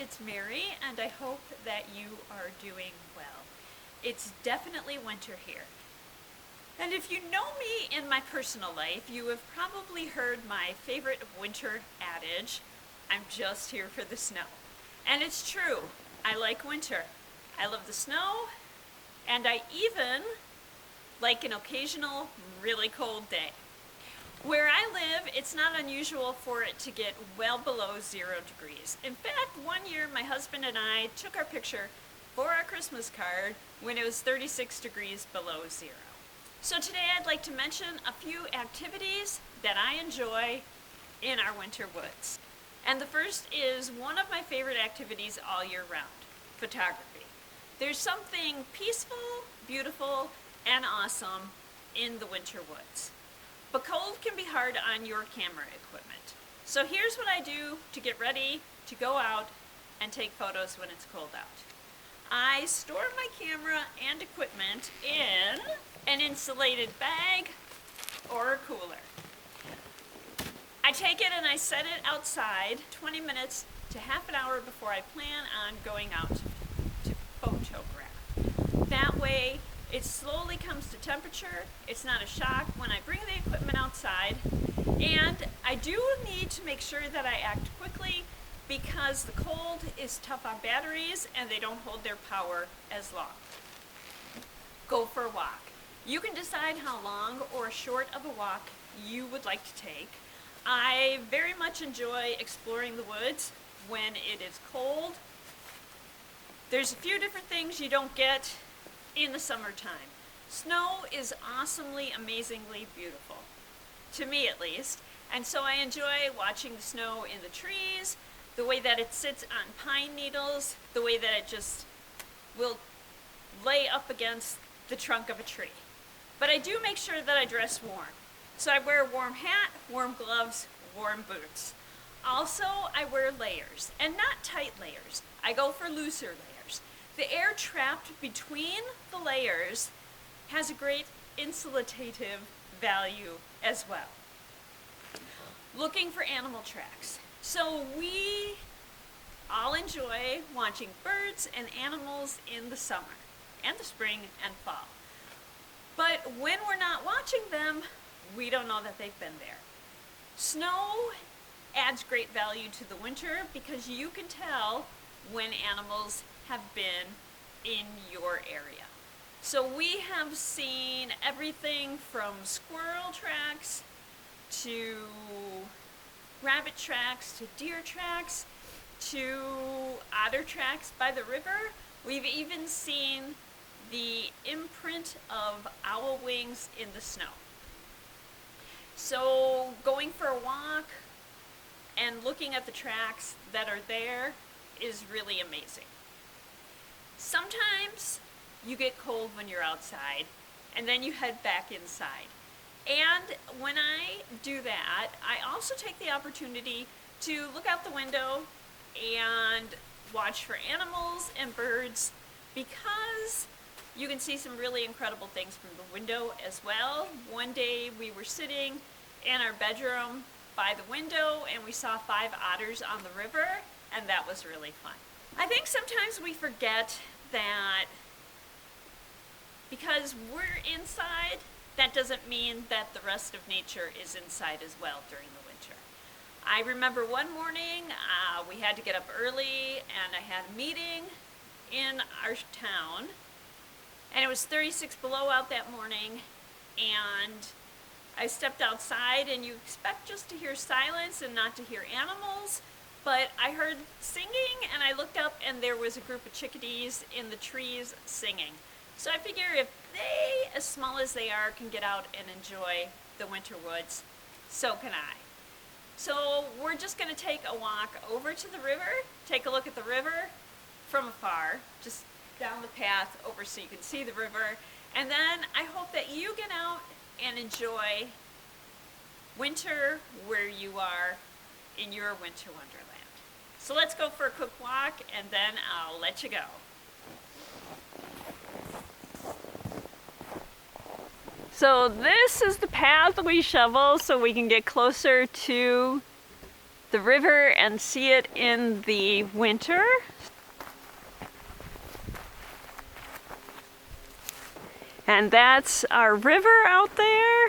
it's Mary, and I hope that you are doing well. It's definitely winter here. And if you know me in my personal life, you have probably heard my favorite winter adage, I'm just here for the snow. And it's true, I like winter. I love the snow, and I even like an occasional really cold day. Where I live, it's not unusual for it to get well below 0 degrees. In fact, one year my husband and I took our picture for our Christmas card when it was 36 degrees below 0. So today I'd like to mention a few activities that I enjoy in our winter woods. And the first is one of my favorite activities all year round, photography. There's something peaceful, beautiful, and awesome in the winter woods. But cold can be hard on your camera equipment. So here's what I do to get ready to go out and take photos when it's cold out. I store my camera and equipment in an insulated bag or a cooler. I take it and I set it outside 20 minutes to half an hour before I plan on going out to photograph. That way, it slowly comes to temperature, it's not a shock when I bring the equipment outside, and I do need to make sure that I act quickly because the cold is tough on batteries and they don't hold their power as long. Go for a walk. You can decide how long or short of a walk you would like to take. I very much enjoy exploring the woods when it is cold. There's a few different things you don't get in the summertime. Snow is awesomely, amazingly beautiful, to me at least, and so I enjoy watching the snow in the trees, the way that it sits on pine needles, the way that it just will lay up against the trunk of a tree. But I do make sure that I dress warm. So I wear a warm hat, warm gloves, warm boots. Also, I wear layers, and not tight layers. I go for looser layers. The air trapped between the layers has a great insulative value as well. Looking for animal tracks. So we all enjoy watching birds and animals in the summer and the spring and fall. But when we're not watching them, we don't know that they've been there. Snow adds great value to the winter because you can tell when animals have been in your area. So we have seen everything from squirrel tracks to rabbit tracks to deer tracks to otter tracks by the river. We've even seen the imprint of owl wings in the snow. So going for a walk and looking at the tracks that are there is really amazing. Sometimes you get cold when you're outside and then you head back inside. And when I do that, I also take the opportunity to look out the window and watch for animals and birds because you can see some really incredible things from the window as well. One day we were sitting in our bedroom by the window and we saw 5 otters on the river, and that was really fun. I think sometimes we forget that because we're inside, that doesn't mean that the rest of nature is inside as well during the winter. I remember one morning we had to get up early and I had a meeting in our town, and it was 36 below out that morning, and I stepped outside and you expect just to hear silence and not to hear animals, but I heard singing and I looked up and there was a group of chickadees in the trees singing. So I figure if they, as small as they are, can get out and enjoy the winter woods, so can I. So we're just going to take a walk over to the river, take a look at the river from afar, just down the path over so you can see the river, and then I hope that you get out and enjoy winter where you are in your winter wonderland. So let's go for a quick walk and then I'll let you go. So this is the path we shovel so we can get closer to the river and see it in the winter. And that's our river out there.